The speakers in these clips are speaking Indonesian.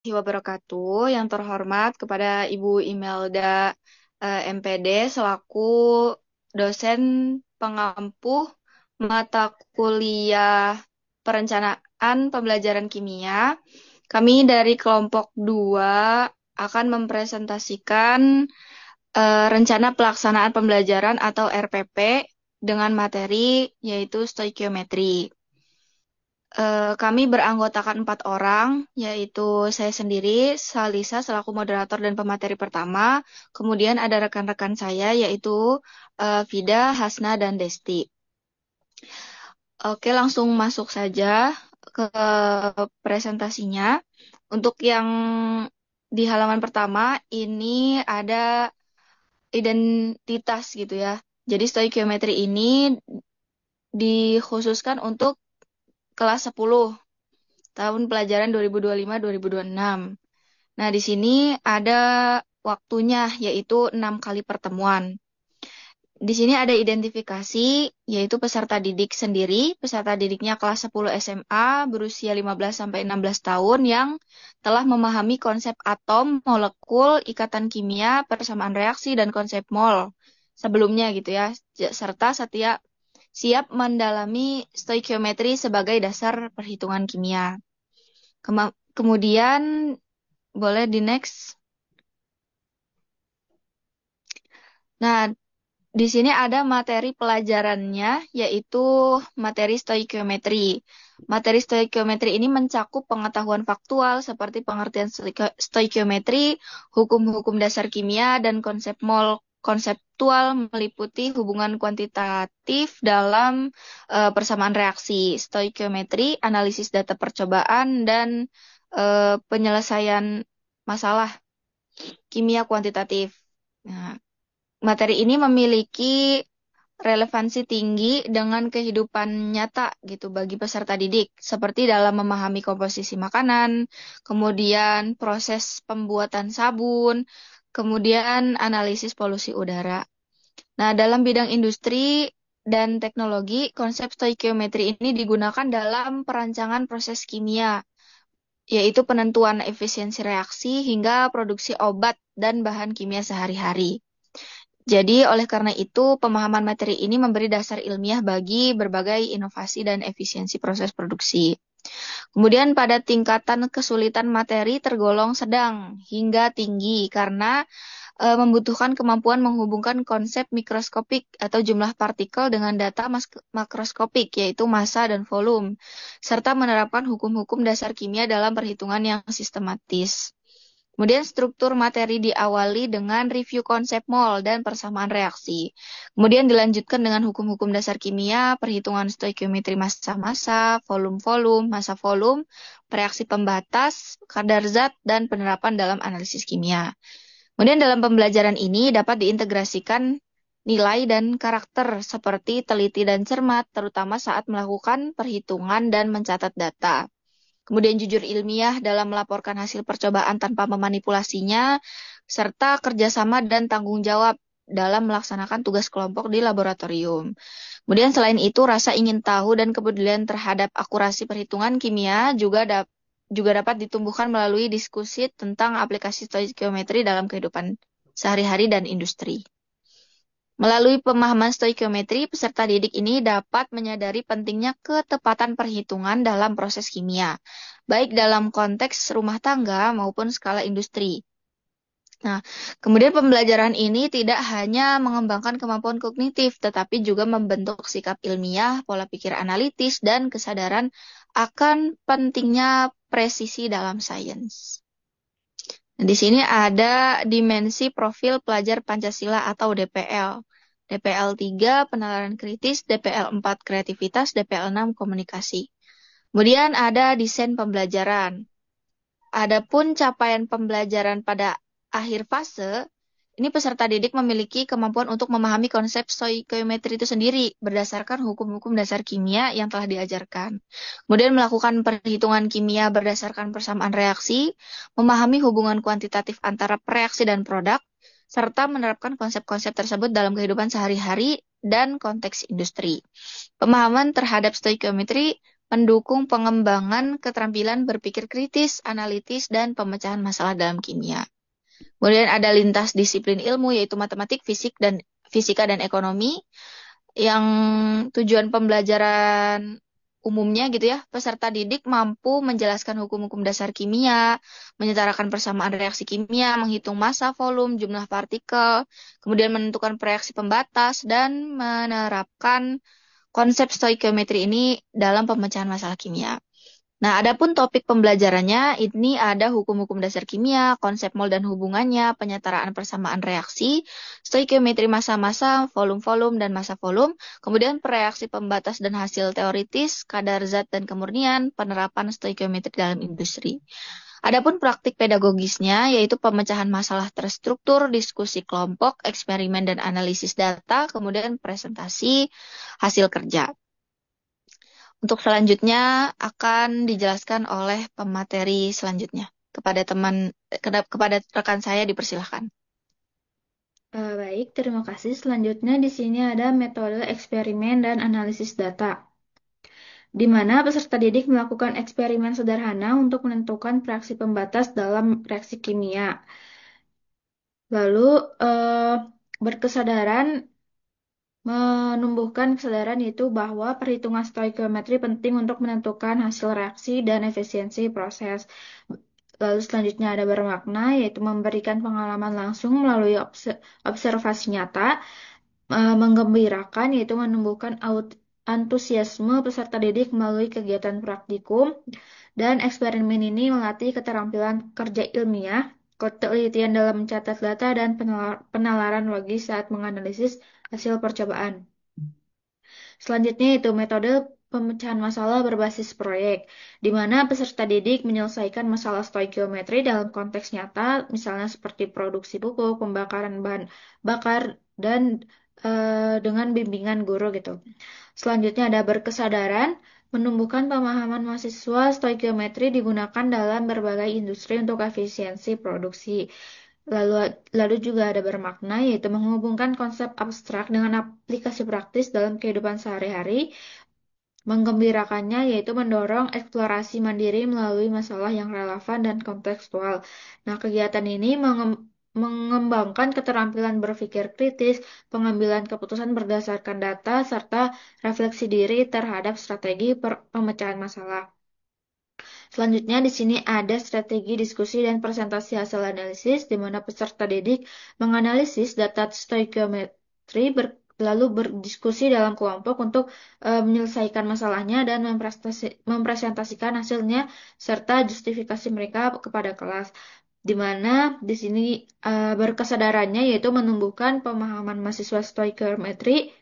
Wabarakatuh. Yang terhormat kepada Ibu Imelda MPD selaku dosen pengampu mata kuliah perencanaan pembelajaran kimia. Kami dari kelompok 2 akan mempresentasikan rencana pelaksanaan pembelajaran atau RPP dengan materi yaitu stoikiometri. Kami beranggotakan 4 orang, yaitu saya sendiri, Salisa selaku moderator dan pemateri pertama. Kemudian ada rekan-rekan saya, yaitu Vida, Hasna, dan Desti. Oke, langsung masuk saja ke presentasinya. Untuk yang di halaman pertama, ini ada identitas gitu ya. Jadi stoikiometri ini dikhususkan untuk kelas 10 tahun pelajaran 2025-2026. Nah, di sini ada waktunya, yaitu 6 kali pertemuan. Di sini ada identifikasi, yaitu peserta didik sendiri. Peserta didiknya kelas 10 SMA, berusia 15-16 tahun, yang telah memahami konsep atom, molekul, ikatan kimia, persamaan reaksi, dan konsep mol sebelumnya gitu ya. Serta siap mendalami stoikiometri sebagai dasar perhitungan kimia. Kemudian boleh di next. Nah, di sini ada materi pelajarannya yaitu materi stoikiometri. Materi stoikiometri ini mencakup pengetahuan faktual seperti pengertian stoikiometri, hukum-hukum dasar kimia, dan konsep mol konseptual meliputi hubungan kuantitatif dalam persamaan reaksi, stoikiometri, analisis data percobaan, dan penyelesaian masalah kimia kuantitatif. Nah, materi ini memiliki relevansi tinggi dengan kehidupan nyata gitu bagi peserta didik, seperti dalam memahami komposisi makanan, kemudian proses pembuatan sabun, kemudian analisis polusi udara. Nah, dalam bidang industri dan teknologi, konsep stoikiometri ini digunakan dalam perancangan proses kimia, yaitu penentuan efisiensi reaksi hingga produksi obat dan bahan kimia sehari-hari. Jadi, oleh karena itu, pemahaman materi ini memberi dasar ilmiah bagi berbagai inovasi dan efisiensi proses produksi. Kemudian, pada tingkatan kesulitan materi tergolong sedang hingga tinggi karena membutuhkan kemampuan menghubungkan konsep mikroskopik atau jumlah partikel dengan data makroskopik, yaitu massa dan volume, serta menerapkan hukum-hukum dasar kimia dalam perhitungan yang sistematis. Kemudian struktur materi diawali dengan review konsep mol dan persamaan reaksi. Kemudian dilanjutkan dengan hukum-hukum dasar kimia, perhitungan stoikiometri massa-massa, volume-volume, massa-volume, reaksi pembatas, kadar zat, dan penerapan dalam analisis kimia. Kemudian dalam pembelajaran ini dapat diintegrasikan nilai dan karakter seperti teliti dan cermat, terutama saat melakukan perhitungan dan mencatat data. Kemudian jujur ilmiah dalam melaporkan hasil percobaan tanpa memanipulasinya, serta kerjasama dan tanggung jawab dalam melaksanakan tugas kelompok di laboratorium. Kemudian selain itu, rasa ingin tahu dan kepedulian terhadap akurasi perhitungan kimia juga dapat ditumbuhkan melalui diskusi tentang aplikasi stoikiometri dalam kehidupan sehari-hari dan industri. Melalui pemahaman stoikiometri, peserta didik ini dapat menyadari pentingnya ketepatan perhitungan dalam proses kimia, baik dalam konteks rumah tangga maupun skala industri. Nah, kemudian pembelajaran ini tidak hanya mengembangkan kemampuan kognitif, tetapi juga membentuk sikap ilmiah, pola pikir analitis, dan kesadaran akan pentingnya presisi dalam sains. Nah, di sini ada dimensi profil pelajar Pancasila atau DPL. DPL 3 penalaran kritis, DPL 4 kreativitas, DPL 6 komunikasi. Kemudian ada desain pembelajaran. Adapun capaian pembelajaran pada akhir fase, ini peserta didik memiliki kemampuan untuk memahami konsep stoikiometri itu sendiri berdasarkan hukum-hukum dasar kimia yang telah diajarkan. Kemudian melakukan perhitungan kimia berdasarkan persamaan reaksi, memahami hubungan kuantitatif antara reaksi dan produk, serta menerapkan konsep-konsep tersebut dalam kehidupan sehari-hari dan konteks industri. Pemahaman terhadap stoikiometri mendukung pengembangan keterampilan berpikir kritis, analitis, dan pemecahan masalah dalam kimia. Kemudian ada lintas disiplin ilmu yaitu matematik, fisika dan ekonomi yang tujuan pembelajaran umumnya gitu ya, peserta didik mampu menjelaskan hukum-hukum dasar kimia, menyetarakan persamaan reaksi kimia, menghitung massa, volume, jumlah partikel, kemudian menentukan reaksi pembatas dan menerapkan konsep stoikiometri ini dalam pemecahan masalah kimia. Nah, adapun topik pembelajarannya, ini ada hukum-hukum dasar kimia, konsep mol dan hubungannya, penyetaraan persamaan reaksi, stoikiometri massa-massa, volume-volume, dan massa-volume, kemudian reaksi pembatas dan hasil teoritis, kadar zat dan kemurnian, penerapan stoikiometri dalam industri. Adapun praktik pedagogisnya, yaitu pemecahan masalah terstruktur, diskusi kelompok, eksperimen dan analisis data, kemudian presentasi hasil kerja. Untuk selanjutnya akan dijelaskan oleh pemateri selanjutnya. Kepada rekan saya dipersilahkan. Baik, terima kasih. Selanjutnya di sini ada metode eksperimen dan analisis data, di mana peserta didik melakukan eksperimen sederhana untuk menentukan reaksi pembatas dalam reaksi kimia. Lalu berkesadaran menumbuhkan kesadaran yaitu bahwa perhitungan stoikiometri penting untuk menentukan hasil reaksi dan efisiensi proses. Lalu selanjutnya ada bermakna yaitu memberikan pengalaman langsung melalui observasi nyata, menggembirakan yaitu menumbuhkan antusiasme peserta didik melalui kegiatan praktikum, dan eksperimen ini melatih keterampilan kerja ilmiah, ketelitian dalam mencatat data, dan penalaran logis saat menganalisis hasil percobaan. Selanjutnya itu metode pemecahan masalah berbasis proyek, di mana peserta didik menyelesaikan masalah stoikiometri dalam konteks nyata, misalnya seperti produksi pupuk, pembakaran bahan bakar, dan dengan bimbingan guru gitu. Selanjutnya ada berkesadaran, menumbuhkan pemahaman mahasiswa stoikiometri digunakan dalam berbagai industri untuk efisiensi produksi. Lalu, lalu juga ada bermakna, yaitu menghubungkan konsep abstrak dengan aplikasi praktis dalam kehidupan sehari-hari. Menggembirakannya, yaitu mendorong eksplorasi mandiri melalui masalah yang relevan dan kontekstual. Nah, kegiatan ini mengembangkan keterampilan berpikir kritis, pengambilan keputusan berdasarkan data, serta refleksi diri terhadap strategi pemecahan masalah. Selanjutnya di sini ada strategi diskusi dan presentasi hasil analisis, di mana peserta didik menganalisis data stoikiometri lalu berdiskusi dalam kelompok untuk menyelesaikan masalahnya dan mempresentasikan hasilnya serta justifikasi mereka kepada kelas. Di mana di sini berkesadarannya yaitu menumbuhkan pemahaman mahasiswa stoikiometri,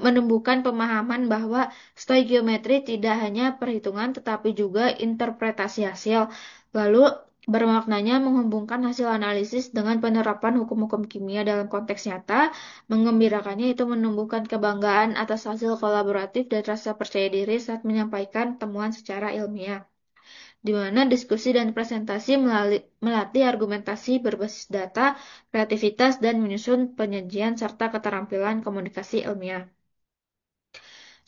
menumbuhkan pemahaman bahwa stoikiometri tidak hanya perhitungan tetapi juga interpretasi hasil. Lalu bermaknanya menghubungkan hasil analisis dengan penerapan hukum-hukum kimia dalam konteks nyata, mengembirakannya itu menumbuhkan kebanggaan atas hasil kolaboratif dan rasa percaya diri saat menyampaikan temuan secara ilmiah, di mana diskusi dan presentasi melatih argumentasi berbasis data, kreativitas, dan menyusun penyajian serta keterampilan komunikasi ilmiah.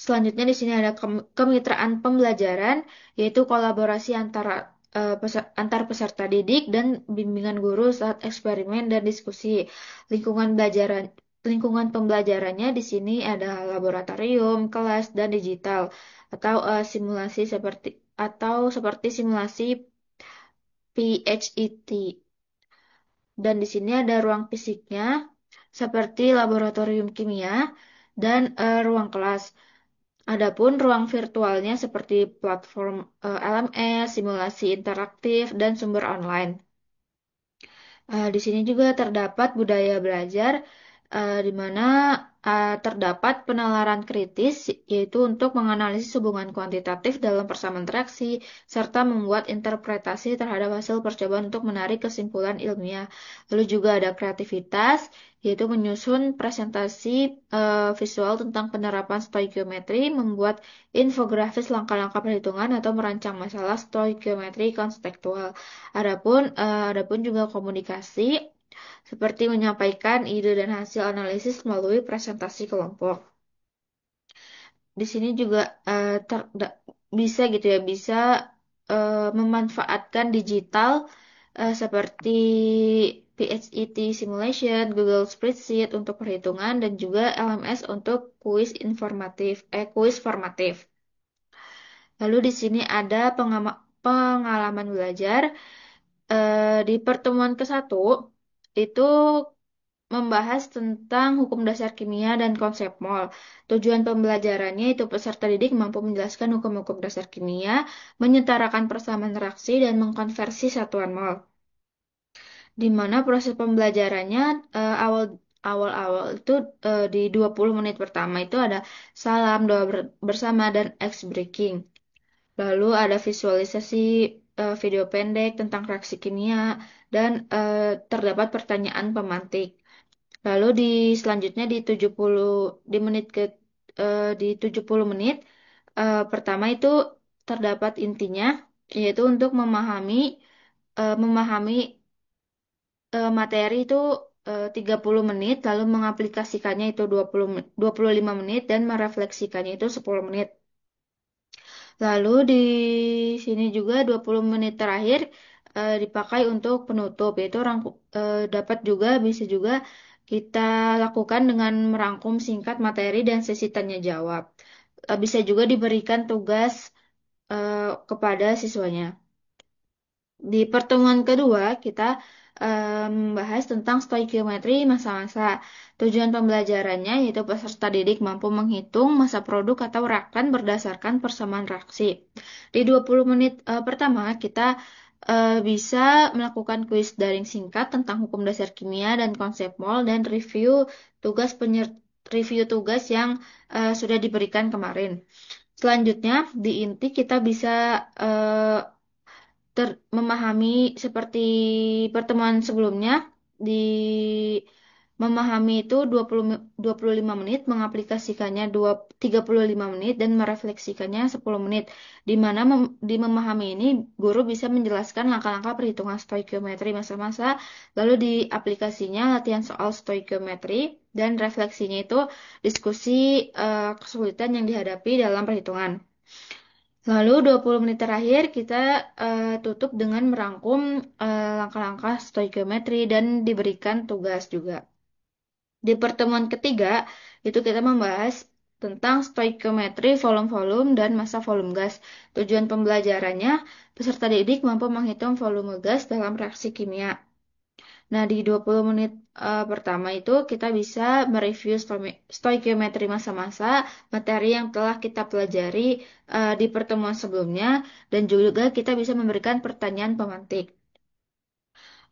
Selanjutnya di sini ada kemitraan pembelajaran, yaitu kolaborasi antar peserta didik dan bimbingan guru saat eksperimen dan diskusi. Lingkungan pembelajarannya di sini ada laboratorium, kelas, dan digital atau simulasi seperti simulasi PHET. Dan di sini ada ruang fisiknya seperti laboratorium kimia dan ruang kelas. Adapun ruang virtualnya seperti platform LMS, simulasi interaktif, dan sumber online. Di sini juga terdapat budaya belajar, di mana terdapat penalaran kritis, yaitu untuk menganalisis hubungan kuantitatif dalam persamaan interaksi, serta membuat interpretasi terhadap hasil percobaan untuk menarik kesimpulan ilmiah. Lalu juga ada kreativitas, yaitu menyusun presentasi visual tentang penerapan stoikiometri, membuat infografis langkah-langkah perhitungan, atau merancang masalah stoikiometri konseptual. Adapun juga komunikasi seperti menyampaikan ide dan hasil analisis melalui presentasi kelompok. Di sini juga bisa gitu ya, bisa memanfaatkan digital seperti PHET simulation, Google Spreadsheet untuk perhitungan dan juga LMS untuk kuis formatif. Lalu di sini ada pengalaman belajar. Di pertemuan ke-1 itu membahas tentang hukum dasar kimia dan konsep mol. Tujuan pembelajarannya itu peserta didik mampu menjelaskan hukum-hukum dasar kimia, menyetarakan persamaan reaksi, dan mengkonversi satuan mol. Di mana proses pembelajarannya awal-awal itu di 20 menit pertama itu ada salam, doa bersama, dan ice breaking. Lalu ada visualisasi video pendek tentang reaksi kimia dan terdapat pertanyaan pemantik. Lalu selanjutnya di 70 di menit ke di 70 menit pertama itu terdapat intinya yaitu untuk memahami materi itu 30 menit lalu mengaplikasikannya itu 25 menit dan merefleksikannya itu 10 menit. Lalu di sini juga 20 menit terakhir dipakai untuk penutup, yaitu dapat juga bisa juga kita lakukan dengan merangkum singkat materi dan sesi tanya jawab. Bisa juga diberikan tugas kepada siswanya. Di pertemuan kedua, kita membahas tentang stoikiometri masa-masa. Tujuan pembelajarannya yaitu peserta didik mampu menghitung masa produk atau reakan berdasarkan persamaan reaksi. Di 20 menit pertama, kita bisa melakukan kuis daring singkat tentang hukum dasar kimia dan konsep mol dan review tugas yang sudah diberikan kemarin. Selanjutnya, di inti kita bisa eh, memahami seperti pertemuan sebelumnya di memahami itu 25 menit, mengaplikasikannya 35 menit dan merefleksikannya 10 menit. Di mana di memahami ini guru bisa menjelaskan langkah-langkah perhitungan stoikiometri masa-masa, lalu di aplikasinya latihan soal stoikiometri dan refleksinya itu diskusi kesulitan yang dihadapi dalam perhitungan. Lalu 20 menit terakhir kita tutup dengan merangkum langkah-langkah stoikiometri dan diberikan tugas juga. Di pertemuan ketiga itu kita membahas tentang stoikiometri volume-volume dan massa volume gas. Tujuan pembelajarannya peserta didik mampu menghitung volume gas dalam reaksi kimia. Nah, di 20 menit pertama itu kita bisa mereview stoikiometri masa-masa materi yang telah kita pelajari di pertemuan sebelumnya dan juga kita bisa memberikan pertanyaan pemantik.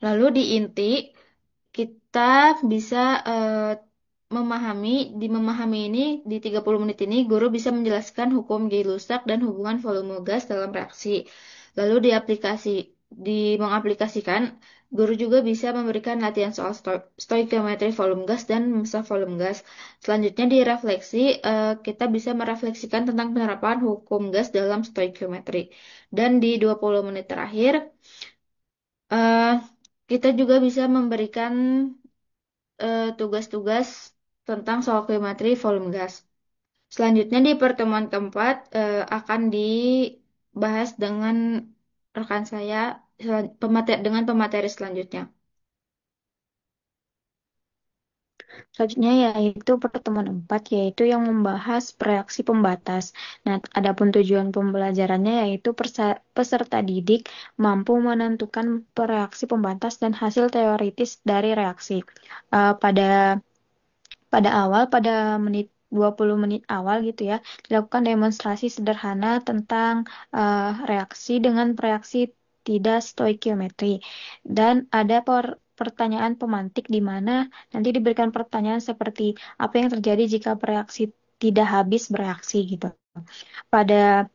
Lalu di inti kita bisa memahami memahami ini di 30 menit ini guru bisa menjelaskan hukum Gay-Lussac dan hubungan volume gas dalam reaksi. Lalu di mengaplikasikan guru juga bisa memberikan latihan soal stoikiometri volume gas dan massa volume gas. Selanjutnya di refleksi kita bisa merefleksikan tentang penerapan hukum gas dalam stoikiometri. Dan di 20 menit terakhir eh, kita juga bisa memberikan tugas-tugas tentang soal klimatri volume gas. Selanjutnya di pertemuan keempat akan dibahas dengan rekan saya dengan pemateri selanjutnya. Selanjutnya yaitu pertemuan 4 yaitu yang membahas reaksi pembatas. Nah, adapun tujuan pembelajarannya yaitu peserta didik mampu menentukan reaksi pembatas dan hasil teoritis dari reaksi. Pada menit 20 menit awal gitu ya, dilakukan demonstrasi sederhana tentang reaksi dengan reaksi tidak stoikiometri. Dan ada pertanyaan pemantik di mana nanti diberikan pertanyaan seperti apa yang terjadi jika reaksi tidak habis bereaksi gitu. Pada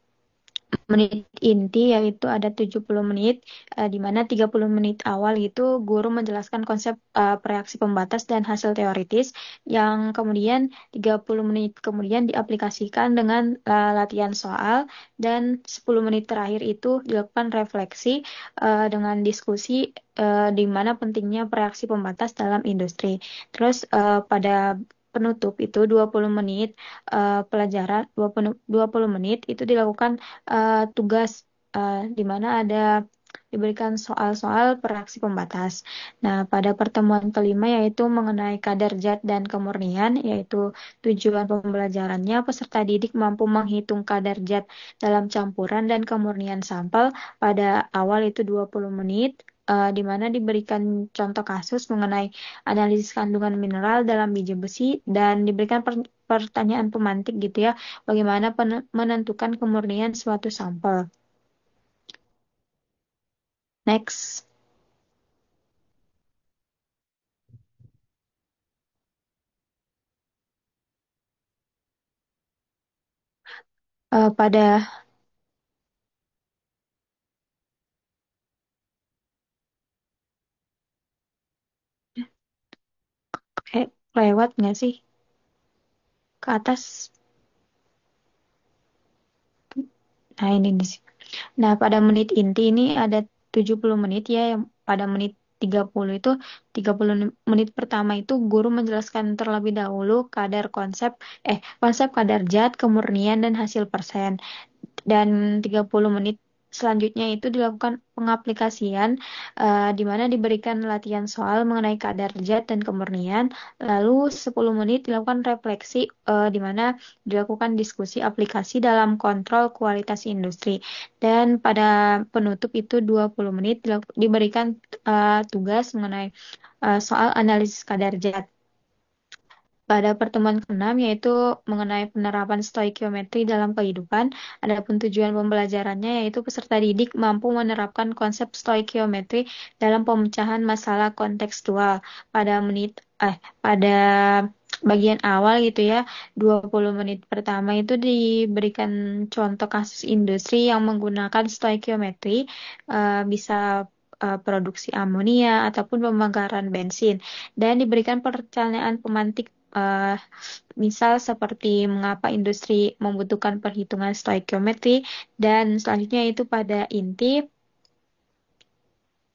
menit inti yaitu ada 70 menit di mana 30 menit awal itu guru menjelaskan konsep reaksi pembatas dan hasil teoritis yang kemudian 30 menit kemudian diaplikasikan dengan latihan soal dan 10 menit terakhir itu dilakukan refleksi dengan diskusi di mana pentingnya reaksi pembatas dalam industri. Terus pada penutup itu 20 menit pelajaran 20 menit itu dilakukan tugas di mana ada diberikan soal-soal reaksi pembatas. Nah, pada pertemuan kelima yaitu mengenai kadar zat dan kemurnian, yaitu tujuan pembelajarannya peserta didik mampu menghitung kadar zat dalam campuran dan kemurnian sampel pada awal itu 20 menit, di mana diberikan contoh kasus mengenai analisis kandungan mineral dalam biji besi dan diberikan pertanyaan pemantik gitu ya, bagaimana menentukan kemurnian suatu sampel. Next. Pada lewat nggak sih ke atas? Nah, ini di sini. Nah, pada menit inti ini ada 70 menit ya, yang pada menit 30 itu 30 menit pertama itu guru menjelaskan terlebih dahulu konsep kadar zat, kemurnian dan hasil persen. Dan 30 menit selanjutnya itu dilakukan pengaplikasian di mana diberikan latihan soal mengenai kadar zat dan kemurnian. Lalu 10 menit dilakukan refleksi di mana dilakukan diskusi aplikasi dalam kontrol kualitas industri. Dan pada penutup itu 20 menit diberikan tugas mengenai soal analisis kadar zat. Pada pertemuan ke-6 yaitu mengenai penerapan stoikiometri dalam kehidupan. Adapun tujuan pembelajarannya yaitu peserta didik mampu menerapkan konsep stoikiometri dalam pemecahan masalah kontekstual. Pada bagian awal gitu ya, 20 menit pertama itu diberikan contoh kasus industri yang menggunakan stoikiometri, bisa produksi amonia ataupun pembakaran bensin, dan diberikan perencanaan pemantik, misal seperti mengapa industri membutuhkan perhitungan stoikiometri, dan selanjutnya itu pada inti,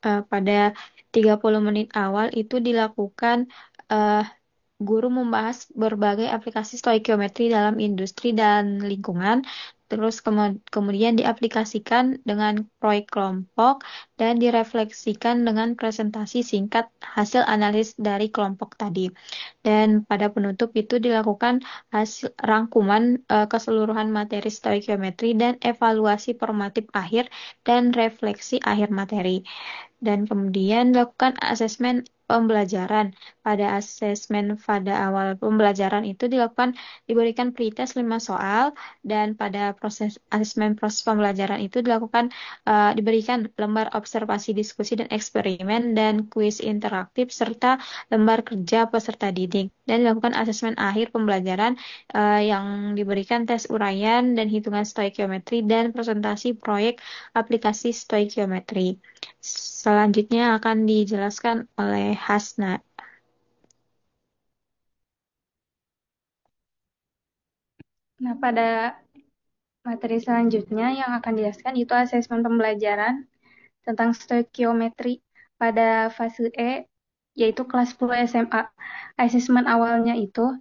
pada 30 menit awal itu dilakukan, eh, guru membahas berbagai aplikasi stoikiometri dalam industri dan lingkungan, terus kemudian diaplikasikan dengan proyek kelompok dan direfleksikan dengan presentasi singkat hasil analis dari kelompok tadi. Dan pada penutup itu dilakukan hasil rangkuman keseluruhan materi stoikiometri dan evaluasi formatif akhir dan refleksi akhir materi. Dan kemudian lakukan asesmen pembelajaran. Pada asesmen pada awal pembelajaran itu diberikan pretest 5 soal, dan pada proses pembelajaran itu diberikan lembar observasi, diskusi dan eksperimen dan kuis interaktif serta lembar kerja peserta didik, dan dilakukan asesmen akhir pembelajaran yang diberikan tes uraian dan hitungan stoikiometri dan presentasi proyek aplikasi stoikiometri. Selanjutnya akan dijelaskan oleh Hasna. Nah, pada materi selanjutnya yang akan dijelaskan itu asesmen pembelajaran tentang stoikiometri pada fase E, yaitu kelas 10 SMA. Asesmen awalnya itu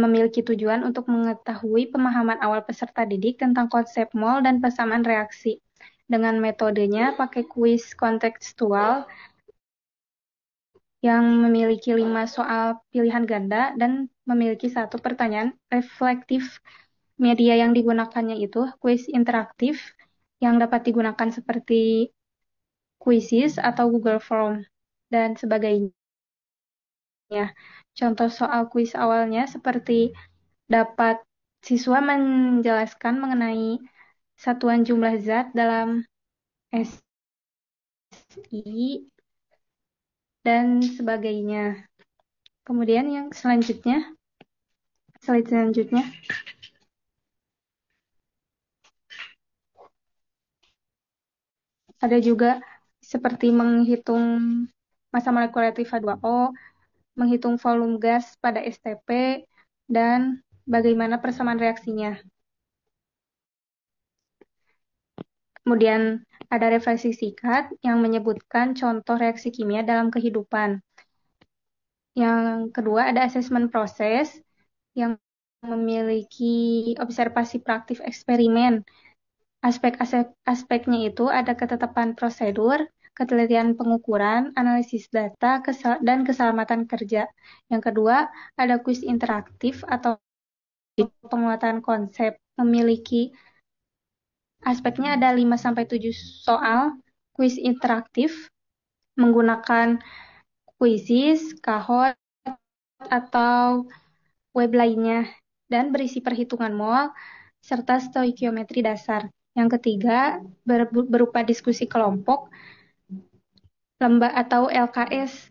memiliki tujuan untuk mengetahui pemahaman awal peserta didik tentang konsep mol dan persamaan reaksi. Dengan metodenya pakai kuis kontekstual yang memiliki 5 soal pilihan ganda dan memiliki 1 pertanyaan reflektif. Media yang digunakannya itu kuis interaktif yang dapat digunakan seperti Quizzes atau Google Form dan sebagainya. Contoh soal kuis awalnya seperti dapat siswa menjelaskan mengenai satuan jumlah zat dalam SI dan sebagainya. Kemudian yang selanjutnya, slide selanjutnya. Ada juga seperti menghitung massa molekuler aktif H2O, menghitung volume gas pada STP, dan bagaimana persamaan reaksinya. Kemudian ada refleksi singkat yang menyebutkan contoh reaksi kimia dalam kehidupan. Yang kedua ada asesmen proses yang memiliki observasi praktik eksperimen. Aspeknya itu ada ketetapan prosedur, ketelitian pengukuran, analisis data, dan keselamatan kerja. Yang kedua, ada kuis interaktif atau penguatan konsep. Memiliki aspeknya ada 5-7 soal kuis interaktif menggunakan Quizzes, Kahoot, atau web lainnya, dan berisi perhitungan mol serta stoikiometri dasar. Yang ketiga, berupa diskusi kelompok, lomba atau LKS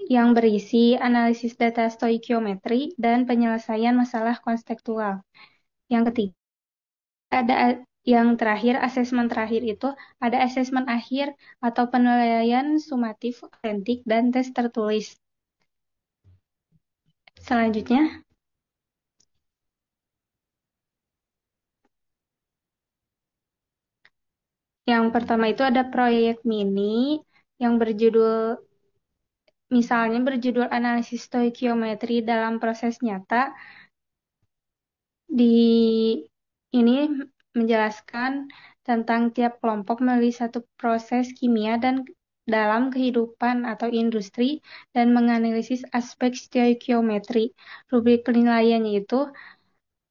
yang berisi analisis data stoikiometri dan penyelesaian masalah konseptual. Yang ketiga, ada yang terakhir, asesmen terakhir itu ada asesmen akhir atau penilaian sumatif, autentik, dan tes tertulis. Selanjutnya, yang pertama itu ada proyek mini yang misalnya berjudul analisis stoikiometri dalam proses nyata. Di ini menjelaskan tentang tiap kelompok melalui satu proses kimia dan dalam kehidupan atau industri dan menganalisis aspek stoikiometri. Rubrik penilaiannya itu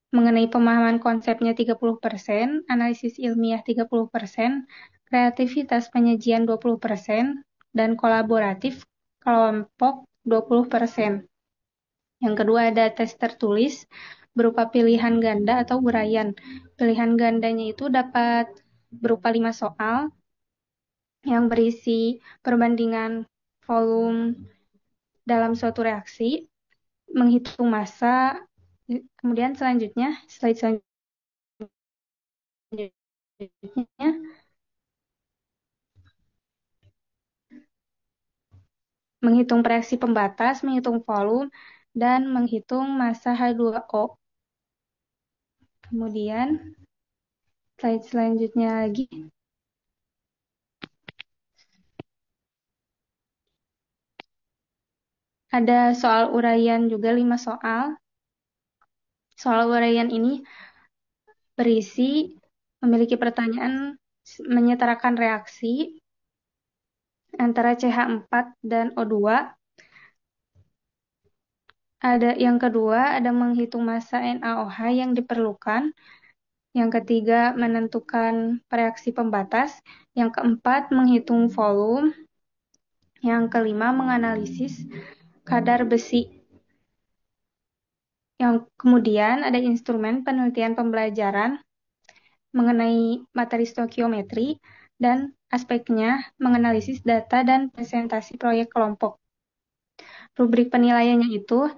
mengenai pemahaman konsepnya 30%, analisis ilmiah 30%, kreativitas penyajian 20%, dan kolaboratif kelompok 20%. Yang kedua ada tes tertulis berupa pilihan ganda atau uraian. Pilihan gandanya itu dapat berupa 5 soal yang berisi perbandingan volume dalam suatu reaksi, menghitung massa, kemudian selanjutnya, slide selanjutnya, menghitung reaksi pembatas, menghitung volume, dan menghitung massa H2O. Kemudian, slide selanjutnya lagi. Ada soal uraian juga 5 soal. Soal uraian ini berisi memiliki pertanyaan menyetarakan reaksi antara CH4 dan O2. Yang kedua, ada menghitung massa NaOH yang diperlukan. Yang ketiga, menentukan reaksi pembatas. Yang keempat, menghitung volume. Yang kelima, menganalisis kadar besi. Yang kemudian ada instrumen penelitian pembelajaran mengenai materi stoikiometri dan aspeknya menganalisis data dan presentasi proyek kelompok. Rubrik penilaiannya itu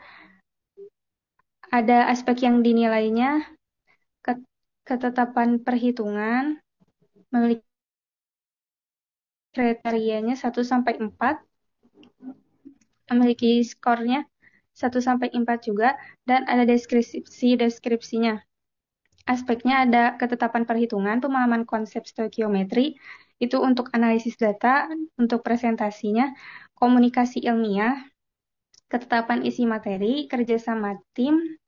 ada aspek yang dinilainya, ketetapan perhitungan, memiliki kriterianya 1-4, memiliki skornya 1-4 juga, dan ada deskripsinya. Aspeknya ada ketetapan perhitungan, pemahaman konsep stoikiometri, itu untuk analisis data, untuk presentasinya, komunikasi ilmiah, ketetapan isi materi, kerjasama tim.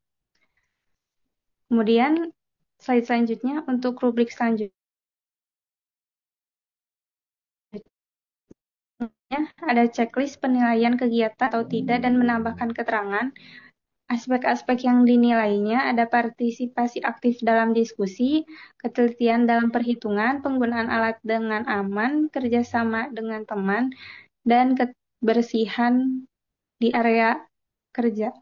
Kemudian slide selanjutnya untuk rubrik selanjutnya ada checklist penilaian kegiatan atau tidak dan menambahkan keterangan. Aspek-aspek yang dinilainya ada partisipasi aktif dalam diskusi, ketelitian dalam perhitungan, penggunaan alat dengan aman, kerjasama dengan teman, dan kebersihan di area kerja.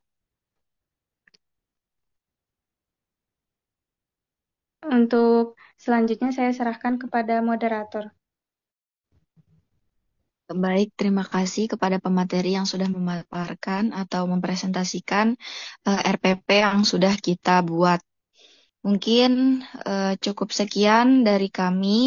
Untuk selanjutnya saya serahkan kepada moderator. Baik, terima kasih kepada pemateri yang sudah memaparkan atau mempresentasikan RPP yang sudah kita buat. Mungkin cukup sekian dari kami.